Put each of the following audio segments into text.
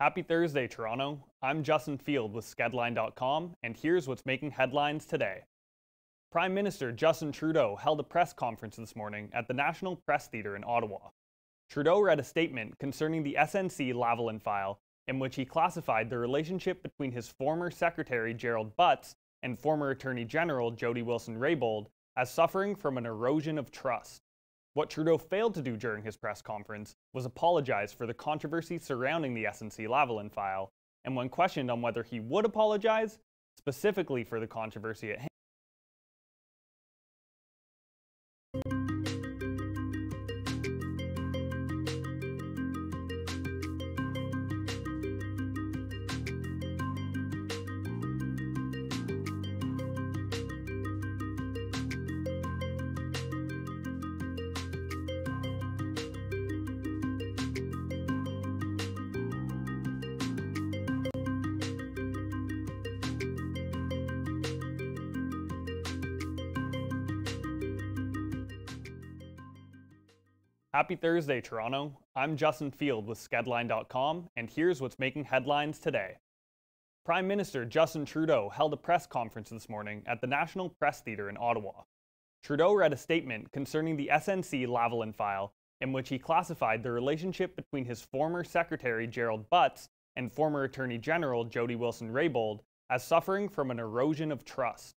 Happy Thursday, Toronto. I'm Justin Field with skedline.com, and here's what's making headlines today. Prime Minister Justin Trudeau held a press conference this morning at the National Press Theatre in Ottawa. Trudeau read a statement concerning the SNC Lavalin file, in which he classified the relationship between his former Secretary Gerald Butts and former Attorney General Jody Wilson-Raybould as suffering from an erosion of trust. What Trudeau failed to do during his press conference was apologize for the controversy surrounding the SNC Lavalin file, and when questioned on whether he would apologize, specifically for the controversy at hand, Happy Thursday, Toronto. I'm Justin Field with skedline.com, and here's what's making headlines today. Prime Minister Justin Trudeau held a press conference this morning at the National Press Theatre in Ottawa. Trudeau read a statement concerning the SNC Lavalin file, in which he classified the relationship between his former Secretary Gerald Butts and former Attorney General Jody Wilson-Raybould as suffering from an erosion of trust.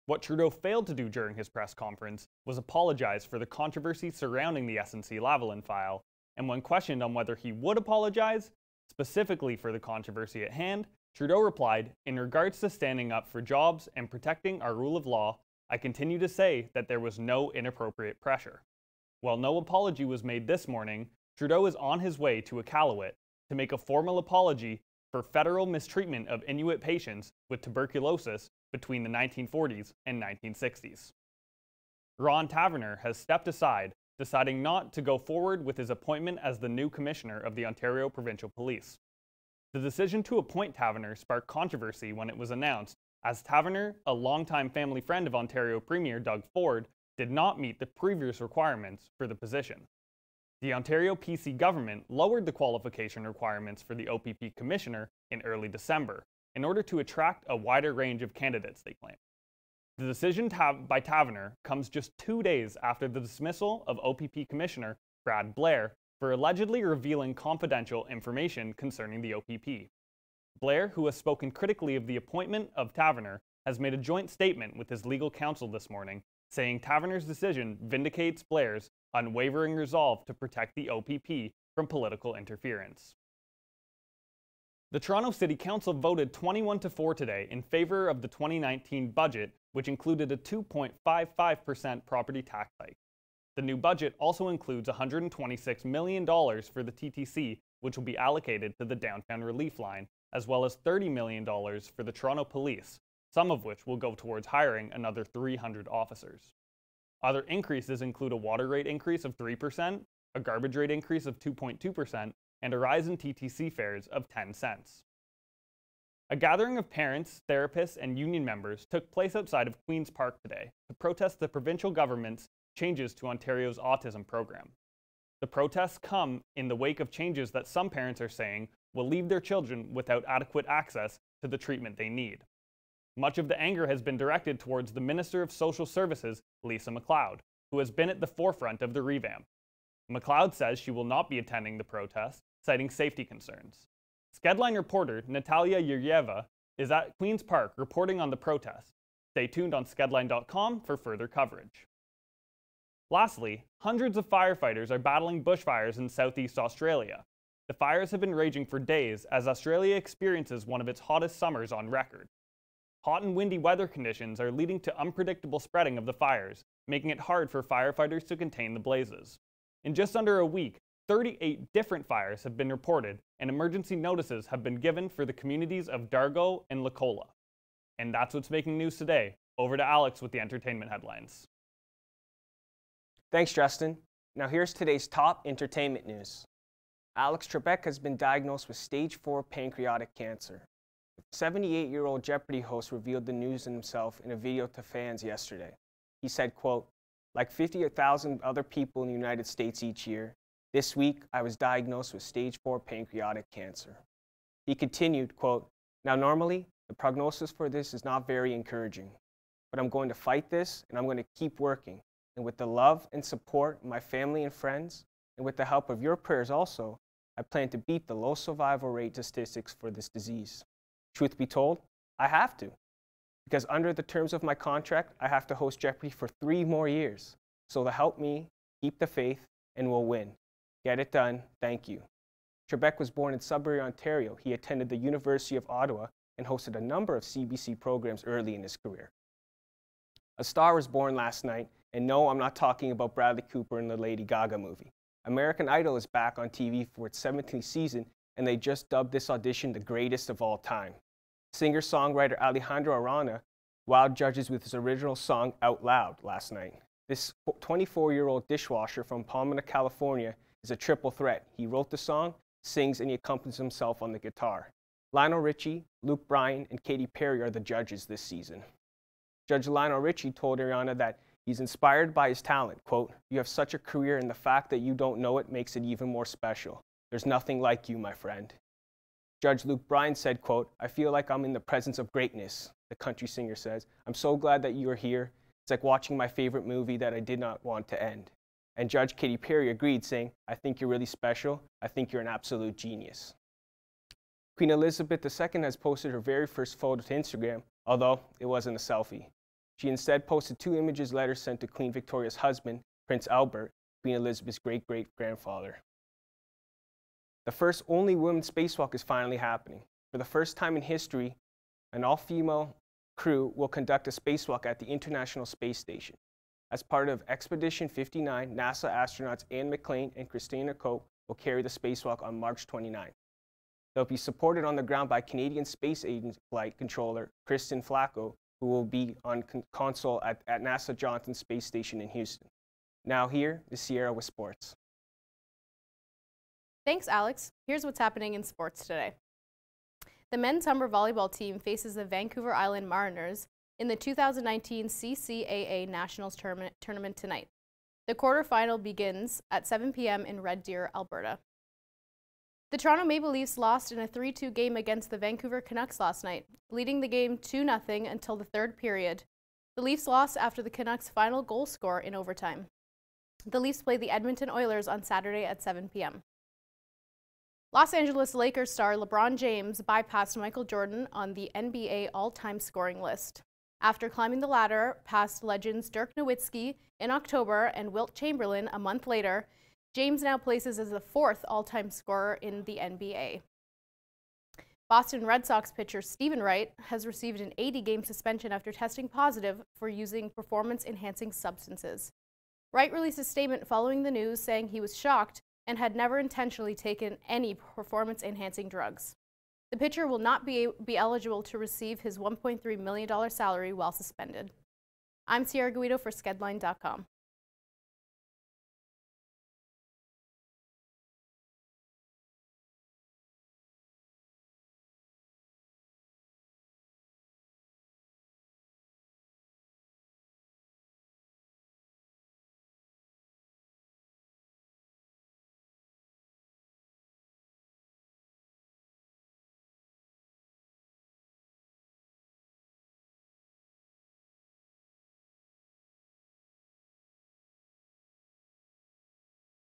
What Trudeau failed to do during his press conference was apologize for the controversy surrounding the SNC Lavalin file, and when questioned on whether he would apologize, specifically for the controversy at hand, Trudeau replied, "In regards to standing up for jobs and protecting our rule of law, I continue to say that there was no inappropriate pressure." While no apology was made this morning, Trudeau is on his way to Iqaluit to make a formal apology for federal mistreatment of Inuit patients with tuberculosis between the 1940s and 1960s. Ron Taverner has stepped aside, deciding not to go forward with his appointment as the new commissioner of the Ontario Provincial Police. The decision to appoint Taverner sparked controversy when it was announced, as Taverner, a longtime family friend of Ontario Premier Doug Ford, did not meet the previous requirements for the position. The Ontario PC government lowered the qualification requirements for the OPP commissioner in early December, in order to attract a wider range of candidates, they claim. The decision by Taverner comes just 2 days after the dismissal of OPP Commissioner Brad Blair for allegedly revealing confidential information concerning the OPP. Blair, who has spoken critically of the appointment of Taverner, has made a joint statement with his legal counsel this morning, saying Taverner's decision vindicates Blair's unwavering resolve to protect the OPP from political interference. The Toronto City Council voted 21-4 today in favor of the 2019 budget, which included a 2.55% property tax hike. The new budget also includes $126 million for the TTC, which will be allocated to the Downtown Relief Line, as well as $30 million for the Toronto Police, some of which will go towards hiring another 300 officers. Other increases include a water rate increase of 3%, a garbage rate increase of 2.2%, and a rise in TTC fares of 10 cents. A gathering of parents, therapists, and union members took place outside of Queen's Park today to protest the provincial government's changes to Ontario's autism program. The protests come in the wake of changes that some parents are saying will leave their children without adequate access to the treatment they need. Much of the anger has been directed towards the Minister of Social Services, Lisa MacLeod, who has been at the forefront of the revamp. MacLeod says she will not be attending the protest, citing safety concerns. Skedline reporter Natalia Yuryeva is at Queen's Park reporting on the protest. Stay tuned on skedline.com for further coverage. Lastly, hundreds of firefighters are battling bushfires in Southeast Australia. The fires have been raging for days as Australia experiences one of its hottest summers on record. Hot and windy weather conditions are leading to unpredictable spreading of the fires, making it hard for firefighters to contain the blazes. In just under a week, 38 different fires have been reported, and emergency notices have been given for the communities of Dargo and Lacola. And that's what's making news today. Over to Alex with the entertainment headlines. Thanks, Justin. Now here's today's top entertainment news. Alex Trebek has been diagnosed with stage 4 pancreatic cancer. The 78-year-old Jeopardy host revealed the news himself in a video to fans yesterday. He said, quote, "Like 50,000 other people in the United States each year, this week I was diagnosed with stage 4 pancreatic cancer." He continued, quote, "Now normally, the prognosis for this is not very encouraging, but I'm going to fight this and I'm going to keep working. And with the love and support of my family and friends, and with the help of your prayers also, I plan to beat the low survival rate statistics for this disease. Truth be told, I have to, because under the terms of my contract, I have to host Jeopardy for 3 more years. So to help me, keep the faith, and we'll win. Get it done. Thank you." Trebek was born in Sudbury, Ontario. He attended the University of Ottawa and hosted a number of CBC programs early in his career. A star was born last night, and no, I'm not talking about Bradley Cooper in the Lady Gaga movie. American Idol is back on TV for its 17th season, and they just dubbed this audition the greatest of all time. Singer-songwriter Alejandro Arana wowed judges with his original song Out Loud last night. This 24-year-old dishwasher from Palmira, California is a triple threat. He wrote the song, sings, and he accompanies himself on the guitar. Lionel Richie, Luke Bryan, and Katy Perry are the judges this season. Judge Lionel Richie told Ariana that he's inspired by his talent. Quote, "You have such a career, and the fact that you don't know it makes it even more special. There's nothing like you, my friend." Judge Luke Bryan said, quote, "I feel like I'm in the presence of greatness," the country singer says. "I'm so glad that you are here. It's like watching my favorite movie that I did not want to end." And Judge Katy Perry agreed, saying, "I think you're really special. I think you're an absolute genius." Queen Elizabeth II has posted her very first photo to Instagram, although it wasn't a selfie. She instead posted 2 images letters sent to Queen Victoria's husband, Prince Albert, Queen Elizabeth's great-great-grandfather. The first only women's spacewalk is finally happening. For the first time in history, an all-female crew will conduct a spacewalk at the International Space Station. As part of Expedition 59, NASA astronauts Anne McClain and Christina Koch will carry the spacewalk on March 29. They'll be supported on the ground by Canadian Space Agency Flight Controller Kristen Flacco, who will be on console at NASA Johnson Space Station in Houston. Now here is Sierra with sports. Thanks, Alex. Here's what's happening in sports today. The men's Humber volleyball team faces the Vancouver Island Mariners in the 2019 CCAA Nationals tournament tonight. The quarterfinal begins at 7 p.m. in Red Deer, Alberta. The Toronto Maple Leafs lost in a 3-2 game against the Vancouver Canucks last night, leading the game 2-0 until the 3rd period. The Leafs lost after the Canucks' final goal score in overtime. The Leafs play the Edmonton Oilers on Saturday at 7 p.m. Los Angeles Lakers star LeBron James bypassed Michael Jordan on the NBA all-time scoring list. After climbing the ladder past legends Dirk Nowitzki in October and Wilt Chamberlain a month later, James now places as the 4th all-time scorer in the NBA. Boston Red Sox pitcher Stephen Wright has received an 80-game suspension after testing positive for using performance-enhancing substances. Wright released a statement following the news saying he was shocked and had never intentionally taken any performance-enhancing drugs. The pitcher will not be eligible to receive his $1.3 million salary while suspended. I'm Sierra Guido for skedline.com.